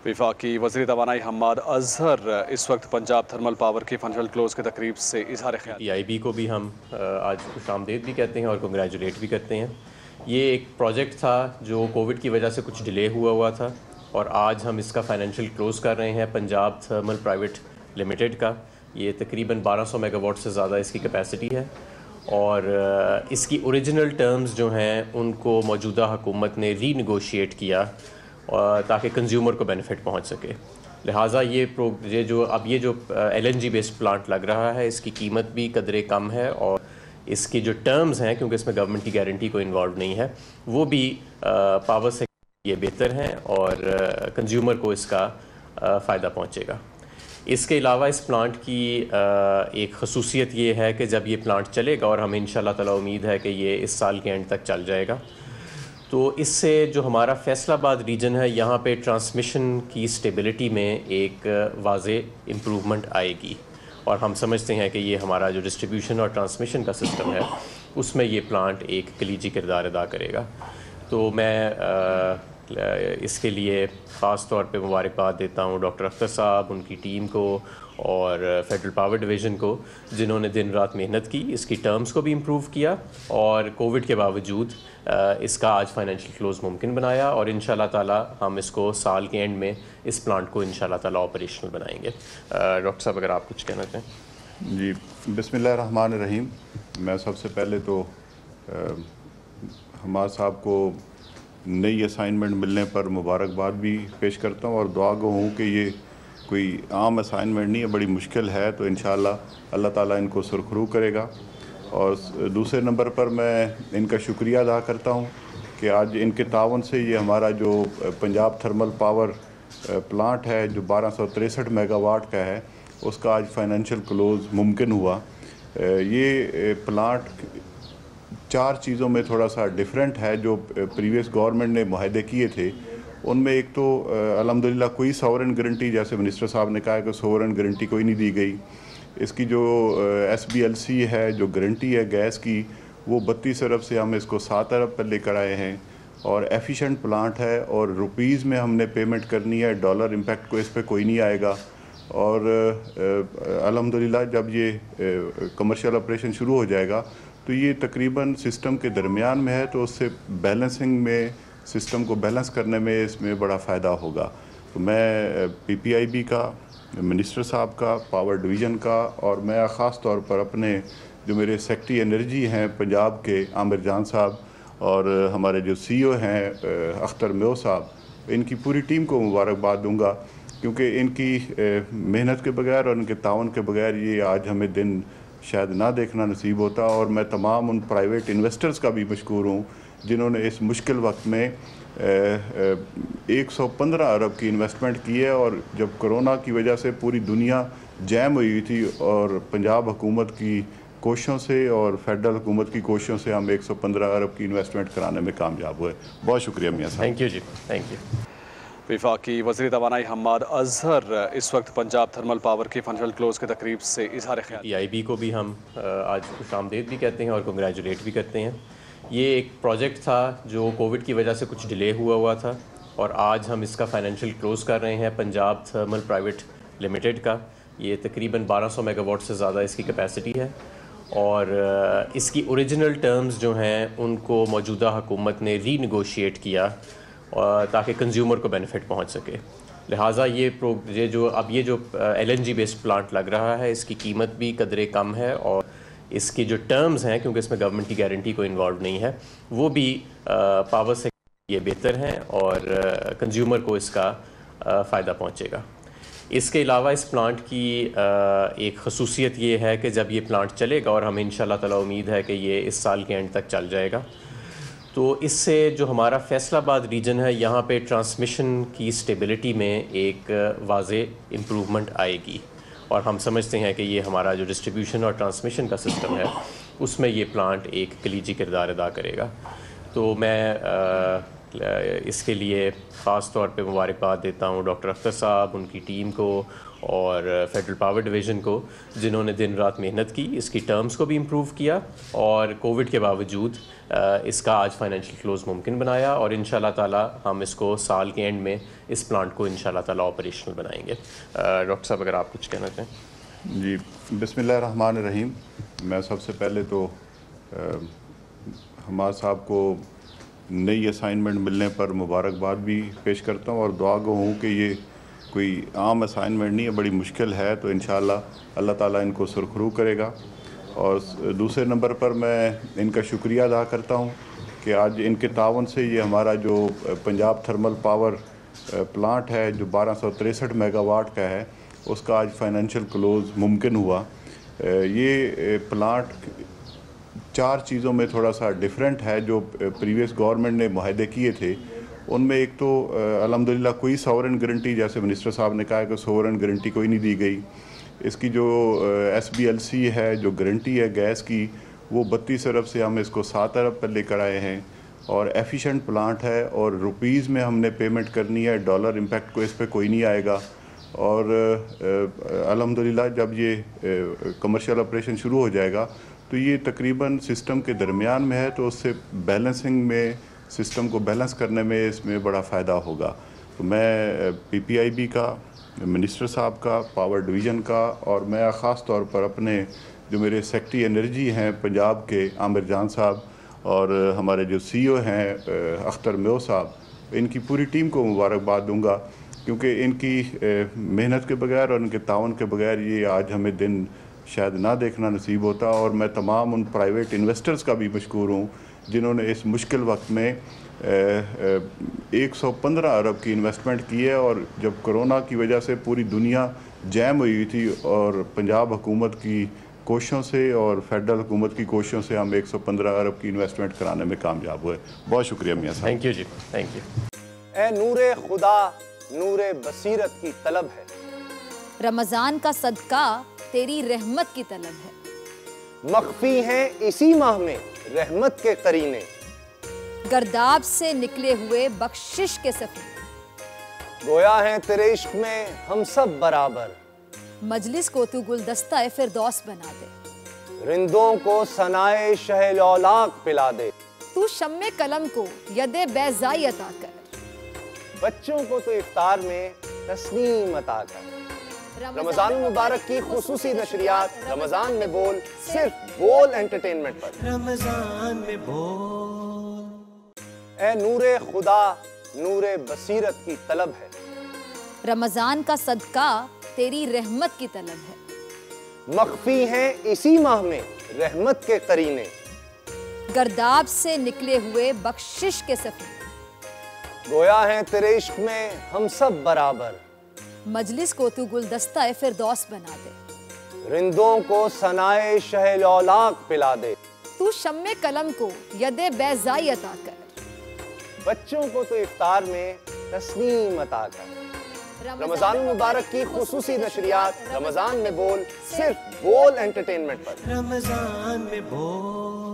वफाकी वज़ीर तवानाई हम्माद अजहर इस वक्त पंजाब थर्मल पावर की फाइनल क्लोज़ की तकरीब से इजहार ख्याल। PIB को भी हम आज खुशामदीद भी कहते हैं और कंग्रेचुलेट भी करते हैं। ये एक प्रोजेक्ट था जो कोविड की वजह से कुछ डिले हुआ था और आज हम इसका फाइनेंशियल क्लोज़ कर रहे हैं पंजाब थर्मल प्राइवेट लिमिटेड का। ये तकरीबन 1200 मेगावाट से ज़्यादा इसकी कैपेसिटी है और इसकी ओरिजिनल टर्म्स जो हैं उनको मौजूदा हुकूमत ने रीनेगोशिएट किया ताकि कंज्यूमर को बेनिफिट पहुंच सके। लिहाजा ये जो LNG बेस्ड प्लांट लग रहा है इसकी कीमत भी कदरे कम है और इसकी जो टर्म्स हैं, क्योंकि इसमें गवर्नमेंट की गारंटी कोई इन्वॉल्व नहीं है, वो भी पावर से ये बेहतर हैं और कंज्यूमर को इसका फ़ायदा पहुंचेगा। इसके अलावा इस प्लांट की एक खसूसियत ये है कि जब ये प्लांट चलेगा, और हमें इंशाल्लाह ताला उम्मीद है कि ये इस साल के एंड तक चल जाएगा, तो इससे जो हमारा फैसलाबाद रीजन है यहाँ पे ट्रांसमिशन की स्टेबिलिटी में एक वाज़े इम्प्रूवमेंट आएगी और हम समझते हैं कि ये हमारा जो डिस्ट्रीब्यूशन और ट्रांसमिशन का सिस्टम है उसमें ये प्लांट एक कलीजी किरदार अदा करेगा। तो मैं इसके लिए ख़ास तौर पे मुबारकबाद देता हूँ डॉक्टर अख्तर साहब, उनकी टीम को और फेडरल पावर डिवीज़न को, जिन्होंने दिन रात मेहनत की, इसकी टर्म्स को भी इम्प्रूव किया और कोविड के बावजूद इसका आज फाइनेंशियल क्लोज़ मुमकिन बनाया और इंशाल्लाह ताला हम इसको साल के एंड में इस प्लांट को इंशाल्लाह ताला ऑपरेशनल बनाएंगे। डॉक्टर साहब, अगर आप कुछ कहना चाहें। जी, बिस्मिल्लाह रहमान रहीम। मैं सबसे पहले तो हमारे साहब को नई असाइनमेंट मिलने पर मुबारकबाद भी पेश करता हूँ और दुआ गो हूँ कि ये कोई आम असाइनमेंट नहीं है, बड़ी मुश्किल है, तो इंशाअल्लाह अल्लाह ताला इनको सुरखरू करेगा। और दूसरे नंबर पर मैं इनका शुक्रिया अदा करता हूँ कि आज इनके तावन से ये हमारा जो पंजाब थर्मल पावर प्लांट है जो 1263 मेगावाट का है, उसका आज फाइनेंशियल क्लोज़ मुमकिन हुआ। ये प्लांट 4 चीज़ों में थोड़ा सा डिफरेंट है जो प्रीवियस गवर्नमेंट ने मुआहदे किए थे। उनमें एक तो अल्हम्दुलिल्लाह कोई सॉवरेन गारंटी, जैसे मिनिस्टर साहब ने कहा कि सॉवरेन गारंटी कोई नहीं दी गई। इसकी जो SBLC है, जो गारंटी है गैस की, वो 32 अरब से हम इसको 7 अरब पर लेकर आए हैं और एफिशिएंट प्लांट है और रुपीज़ में हमने पेमेंट करनी है, डॉलर इम्पैक्ट को इस पर कोई नहीं आएगा। और अल्हम्दुलिल्लाह जब ये कमर्शियल ऑपरेशन शुरू हो जाएगा तो ये तकरीबन सिस्टम के दरमियान में है, तो उससे बैलेंसिंग में, सिस्टम को बैलेंस करने में इसमें बड़ा फ़ायदा होगा। तो मैं PPIB का, मिनिस्टर साहब का, पावर डिवीज़न का, और मैं ख़ास तौर पर अपने जो मेरे सेक्रेटरी एनर्जी हैं पंजाब के आमिर जान साहब और हमारे जो CEO हैं अख्तर मेो साहब, इनकी पूरी टीम को मुबारकबाद दूंगा, क्योंकि इनकी मेहनत के बगैर और इनके तावन के बगैर ये आज हमें दिन शायद ना देखना नसीब होता। और मैं तमाम उन प्राइवेट इन्वेस्टर्स का भी मशकूर हूँ जिन्होंने इस मुश्किल वक्त में 115 अरब की इन्वेस्टमेंट की है। और जब कोरोना की वजह से पूरी दुनिया जैम हुई थी और पंजाब हुकूमत की कोशिशों से और फेडरल हुकूमत की कोशिशों से हम 115 अरब की इन्वेस्टमेंट कराने में कामयाब हुए। बहुत शुक्रिया मियाँ साहब। Thank you ji, thank you. वफाकी वज़ीर तवानाई हम्माद अजहर इस वक्त पंजाब थर्मल पावर की फाइनल क्लोज़ की तकरीब से इजहार ख्याल। PIB को भी हम आज खुशामदीद भी कहते हैं और कंग्रेचुलेट भी करते हैं। ये एक प्रोजेक्ट था जो कोविड की वजह से कुछ डिले हुआ था और आज हम इसका फाइनेंशियल क्लोज़ कर रहे हैं पंजाब थर्मल प्राइवेट लिमिटेड का। ये तकरीबन 1200 मेगावाट से ज़्यादा इसकी कैपेसिटी है और इसकी ओरिजिनल टर्म्स जो हैं उनको मौजूदा हुकूमत ने रीनेगोशिएट किया ताकि कंज्यूमर को बेनिफिट पहुंच सके। लिहाजा ये जो LNG बेस्ड प्लांट लग रहा है इसकी कीमत भी कदरे कम है और इसकी जो टर्म्स हैं, क्योंकि इसमें गवर्नमेंट की गारंटी कोई इन्वॉल्व नहीं है, वो भी पावर से ये बेहतर हैं और कंज्यूमर को इसका फ़ायदा पहुंचेगा। इसके अलावा इस प्लांट की एक खसूसियत ये है कि जब ये प्लांट चलेगा, और हमें इंशाल्लाह ताला उम्मीद है कि ये इस साल के एंड तक चल जाएगा, तो इससे जो हमारा फैसलाबाद रीजन है यहाँ पे ट्रांसमिशन की स्टेबिलिटी में एक वाज़े इम्प्रूवमेंट आएगी और हम समझते हैं कि ये हमारा जो डिस्ट्रीब्यूशन और ट्रांसमिशन का सिस्टम है उसमें ये प्लांट एक कलीजी किरदार अदा करेगा। तो मैं اس کے لیے خاص طور پہ مبارکباد دیتا ہوں ڈاکٹر اختر صاحب، ان کی ٹیم کو اور فیڈرل پاور ڈویژن کو، جنہوں نے دن رات محنت کی، اس کی ٹرمز کو بھی امپروو کیا اور کووڈ کے باوجود اس کا آج فائنینشیل کلوز ممکن بنایا، اور انشاءاللہ تعالی ہم اس کو سال کے اینڈ میں اس پلانٹ کو انشاءاللہ تعالی آپریشنل بنائیں گے۔ ڈاکٹر صاحب اگر آپ کچھ کہنا چاہیں۔ جی، بسم اللہ الرحمن الرحیم۔ میں سب سے پہلے تو حماد صاحب کو نئی اسائنمنٹ ملنے پر مبارکباد بھی پیش کرتا ہوں اور دعا گو ہوں کہ یہ کوئی عام اسائنمنٹ نہیں ہے، بڑی مشکل ہے، تو انشاءاللہ اللہ تعالیٰ ان کو سرخرو کرے گا۔ اور دوسرے نمبر پر میں ان کا شکریہ ادا کرتا ہوں کہ آج ان کے تعاون سے یہ ہمارا جو پنجاب تھرمل پاور پلانٹ ہے جو 1263 میگا واٹ کا ہے، اس کا آج فائنینشیل کلوز ممکن ہوا۔ یہ پلانٹ 4 چیزوں میں تھوڑا سا ڈیفرنٹ ہے جو پریویس گورنمنٹ نے معاہدے کیے تھے۔ ان میں ایک تو الحمدللہ کوئی سورن گارنٹی، جیسے منسٹر صاحب نے کہا کہ سورن گارنٹی کوئی نہیں دی گئی۔ اس کی جو SBLC ہے، جو گارنٹی ہے گیس کی، وہ 32 ارب سے ہم اس کو 7 ارب پر لے کر آئے ہیں، اور ایفیشینٹ پلانٹ ہے، اور روپیز میں ہم نے پیمنٹ کرنی ہے، ڈالر امپیکٹ کو اس پہ کوئی نہیں آئے گا۔ اور الحمدللہ جب یہ کمرشل آپریشن شروع ہو جائے گا تو یہ تقریباً سسٹم کے درمیان میں ہے، تو اس سے بیلنسنگ میں، سسٹم کو بیلنس کرنے میں اس میں بڑا فائدہ ہوگا۔ تو میں PPIB کا، منسٹر صاحب کا، پاور ڈویژن کا، اور میں خاص طور پر اپنے جو میرے سیکٹری انرجی ہیں پنجاب کے عامر جان صاحب، اور ہمارے جو CEO ہیں اختر میو صاحب، ان کی پوری ٹیم کو مبارکباد دوں گا، کیونکہ ان کی محنت کے بغیر اور ان کے تعاون کے بغیر یہ آج ہمیں دن شاید نہ دیکھنا نصیب ہوتا۔ اور میں تمام ان پرائیویٹ انویسٹرز کا بھی مشکور ہوں جنہوں نے اس مشکل وقت میں 115 ارب کی انویسٹمنٹ کی ہے، اور جب کرونا کی وجہ سے پوری دنیا جیم ہوئی تھی، اور پنجاب حکومت کی کوششوں سے اور فیڈرل حکومت کی کوششوں سے ہم 115 ارب کی انویسٹمنٹ کرانے میں کامیاب ہوئے۔ بہت شکریہ میاں صاحب۔ تھینک یو جی، تھینک یو۔ اے نور خدا، نور بصیرت کی طلب ہے، رمضان کا صدقہ تیری رحمت کی طلب ہے، مخفی ہیں اسی ماہ میں رحمت کے قرینے، گرداب سے نکلے ہوئے بخشش کے سفیر، گویا ہیں تیرے عشق میں ہم سب برابر، مجلس کو تو گلدستہ فردوس بنا دے، رندوں کو ثنائے شہ لولاک پلا دے، تو شم قلم کو ید بیضائی عطا کر، بچوں کو تو افطار میں تسنیم عطا کر۔ رمضان المبارک کی خصوصی نشریات رمضان میں بول، صرف بول انٹرٹینمنٹ پر۔ رمضان میں بول۔ اے نور خدا، نور بصیرت کی طلب ہے، رمضان کا صدقہ تیری رحمت کی طلب ہے، مخفی ہیں اسی ماہ میں رحمت کے قرینے، گرداب سے نکلے ہوئے بخشش کے سفیر، گویا ہیں تیرے عشق میں ہم سب برابر، مجلس کو تو گلدستہ فردوس بنا دے، رندوں کو ثنائے شہ لولاک پلا دے، تو شم قلم کو ید بیضائی عطا کر، بچوں کو تو افطار میں تسنیم عطا کر۔ رمضان المبارک کی خصوصی نشریات رمضان میں بول، صرف بول انٹرٹینمنٹ پر۔ رمضان میں بول۔